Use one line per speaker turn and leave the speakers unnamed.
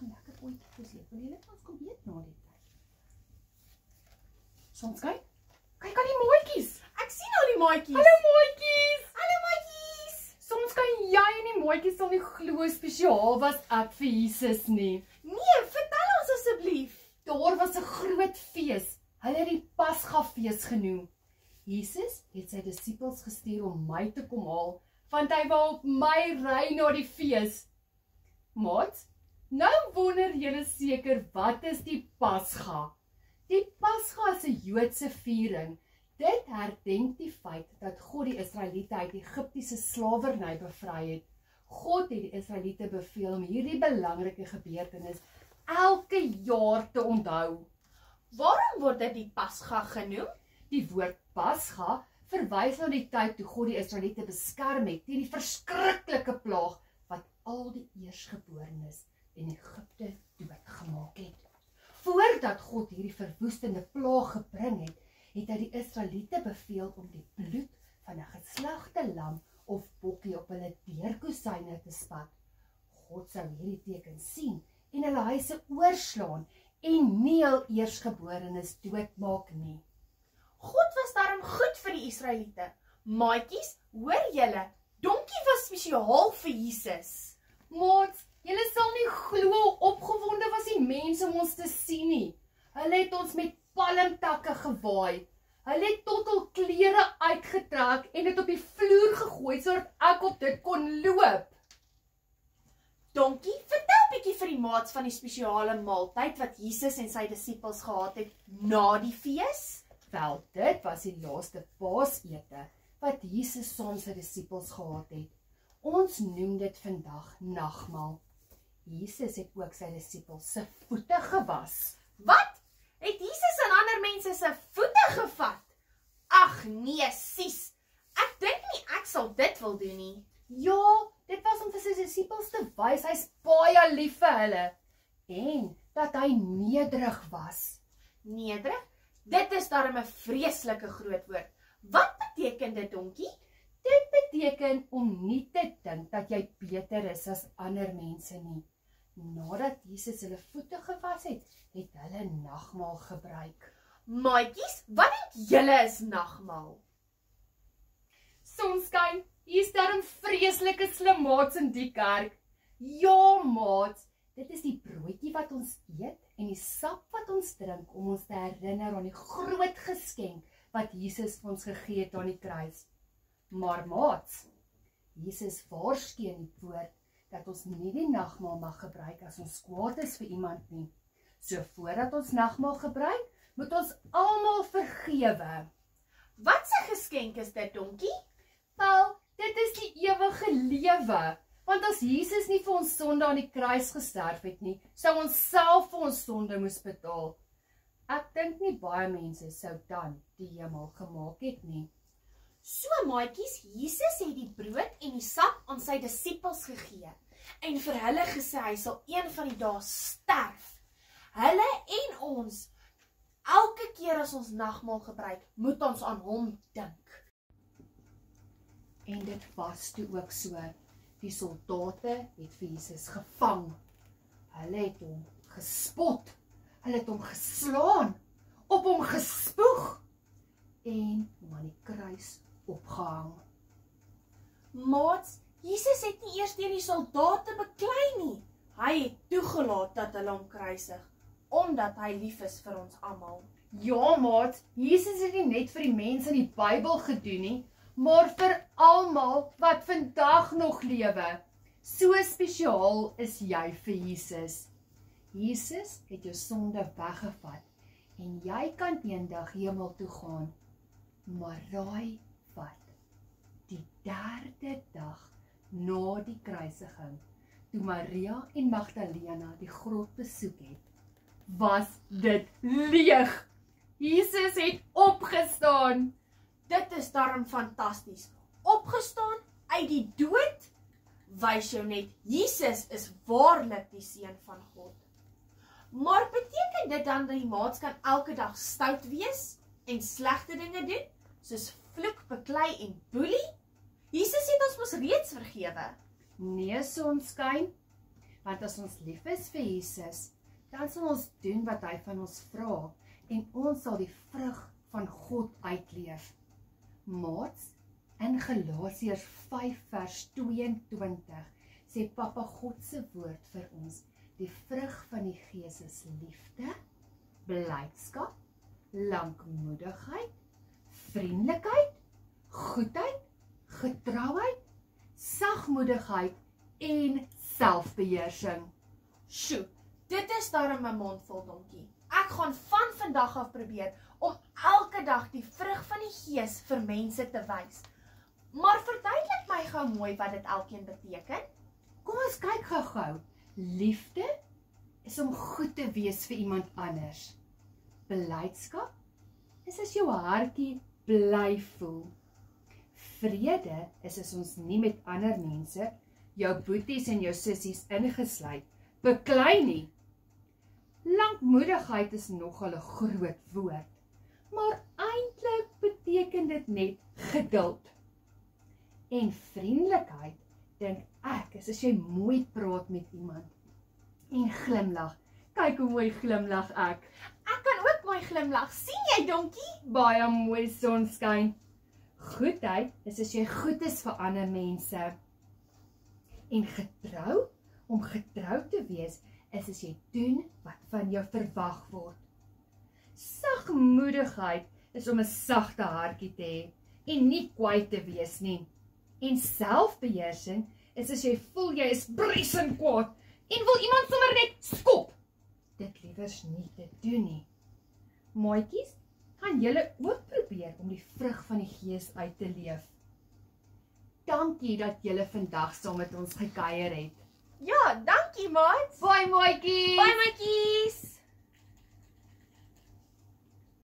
gaan lekker ooitjies eet. Wil julle met ons kom eet na die tyd? Sonskyn? Kyk aan die maatjies.
Ek sien al die maatjies.
Hallo maatjies.
Hallo maatjies.
Sonskyn, jy en die maatjies sal nie glo spesiaal was ek vir Jesus nie.
Nee, vertel ons asseblief.
Daar was 'n groot fees. Hulle het die Pasgafees genoem. Jesus het sy disippels gestuur om my te kom haal, want hy wou op my ry na die fees. Maat, nou wonder julle seker, wat is die Pasga? Die Pasga is 'n Joodse viering. Dit herdenk die feit dat God die Israeliete uit Egiptiese slawerny bevry het. God het die Israeliete beveel om hierdie belangrike gebeurtenis elke jaar te onthou.
Waarom word dit die Pasga genoem?
Die woord Pasga verwys na die tyd toe God die Israeliete beskerm het teen die verskriklike plaag wat al die eersgeborenes in Egipte doodgemaak het. Voordat God hierdie verwoestende plaag gebring het, het hy die Israeliete beveel om die bloed van 'n geslagte lam of bokkie op hulle deurkosyne te spat. God sou hierdie teken sien en hulle huise oorslaan en nie hul eersgeborenes doodmaak nie.
God was daarom goed vir die Israeliete. Maatjies, hoor julle, donkie was spesiaal vir Jesus.
Maat, julle sal nie glo hoe opgewonde was die mense om ons te sien nie. Hulle het ons met palmtakke gewaai. Hulle het tot hul klere uitgetrek en dit op die vloer gegooi sodat ek op dit kon loop.
Donkie, vertel bietjie vir die maats van die spesiale maaltyd wat Jesus en sy disippels gehad het na die fees.
Wel, dit was die laaste Paasete wat Jesus saam sy disippels gehad het. Ons noem dit vandag nagmaal. Jesus het ook sy disippels se voete gewas.
Wat? Het Jesus aan ander mense se voete gevat? Ag nee, sis. Ek dink nie ek sal dit wil doen nie.
Ja, dit was om vir sy disippels te wys hy's baie lief vir hulle en dat hy nederig was.
Nederig? Dit is darem 'n vreeslike groot woord. Wat beteken dit, donkie?
Dit beteken om nie te dink dat jy beter is as ander mense nie. Nadat Jesus hulle voete gewas het, het hulle nagmaal gebruik.
Maatjies, wat dink julle is nagmaal?
Sonskyn, hier's darem vreeslike slimaats in die kerk. Ja, maat, dit is die broodjie wat ons eet en die sap wat ons drink om ons te herinner aan die groot geskenk wat Jesus vir ons gegee het aan die kruis. Maar maat, Jesus waarsku in die woord dat ons nie die nagmaal mag gebruik as ons kwaad is vir iemand nie. So voordat ons nagmaal gebruik, moet ons almal vergewe.
Wat 'n geskenk is dit, donkie?
Wel, dit is die ewige lewe. Want as Jesus nie vir ons sonde aan die kruis gesterf het nie, sou ons self vir ons sonde moes betaal. Ek dink nie baie mense sou dan die hemel gemaak het nie.
So maatjies, Jesus het die brood en die sap aan sy disippels gegee en vir hulle gesê hy sal een van die dae sterf. Hulle en ons, elke keer as ons nagmaal gebruik, moet ons aan hom dink.
En dit was toe ook so. Die soldate het vir Jesus gevang. Hulle het hom gespot. Hulle het hom geslaan, op hom gespoeg en hom aan die kruis opgehang.
Maats, Jesus het nie eers deur die soldate beklei nie. Hy het toegelaat dat hulle hom kruisig, omdat hy lief is vir ons almal.
Ja, maat, Jesus het nie net vir die mense in die Bybel gedoen nie, maar vir almal wat vandag nog lewe. So spesiaal is jy vir Jesus. Jesus het jou sonde weggevat en jy kan eendag hemel toe gaan. Maar raai wat? Die 3de dag na die kruisiging, toe Maria en Magdalena die grot besoek het, was dit leeg. Jesus het opgestaan.
Dit is darm fantasties. Opgestaan uit die dood, wys jou net, Jesus is waarlik die seun van God. Maar beteken dit dan dat die maats kan elke dag stout wees en slegte dinge doen, soos vloek, beklei en boelie? Jesus het ons mos reeds vergewe.
Nee, sonskyn. Want as ons lief is vir Jesus, dan sal ons doen wat hy van ons vra en ons sal die vrug van God uitleef. Maats, in Galasiërs 5 vers 22 sê Papa God se woord vir ons, die vrug van die Gees is liefde, blydskap, lankmoedigheid, vriendelikheid, goedheid, getrouheid, sagmoedigheid en selfbeheersing.
Sjoe, dit is darem 'n mondvol donkie. Ek gaan van vandag af probeer om elke dag die vrug van die Gees vir mense te wys. Maar verduidelik my gou mooi wat dit elkeen beteken.
Kom ons kyk gou-gou. Liefde is om goed te wees vir iemand anders. Blydskap is as jou hartjie bly voel. Vrede is as ons nie met ander mense, jou boeties en jou sissies ingesluit, beklei nie. Lankmoedigheid is nogal 'n groot woord, maar eintlik beteken dit net geduld. En vriendelikheid, dink ek, is as jy mooi praat met iemand. En glimlag. Kyk hoe mooi glimlag ek.
Ek kan ook mooi glimlag. Sien jy, donkie?
Baie mooi sonskyn. Goedheid is as jy goed is vir ander mense. En getrou, om getrou te wees, is as jy doen wat van jou verwag word. Sagmoedigheid is om 'n sagte hartjie te hê en nie kwaai te wees nie. En selfbeheersing is as jy voel jy is briesend kwaad en wil iemand sommer net skop. Dit liewers nie te doen nie. Maatjies, gaan julle ook probeer om die vrug van die Gees uit te leef. Dankie dat julle vandag saam met ons gekuier het.
Ja, dankie maat.
Bye maatjies.
Bye maatjie.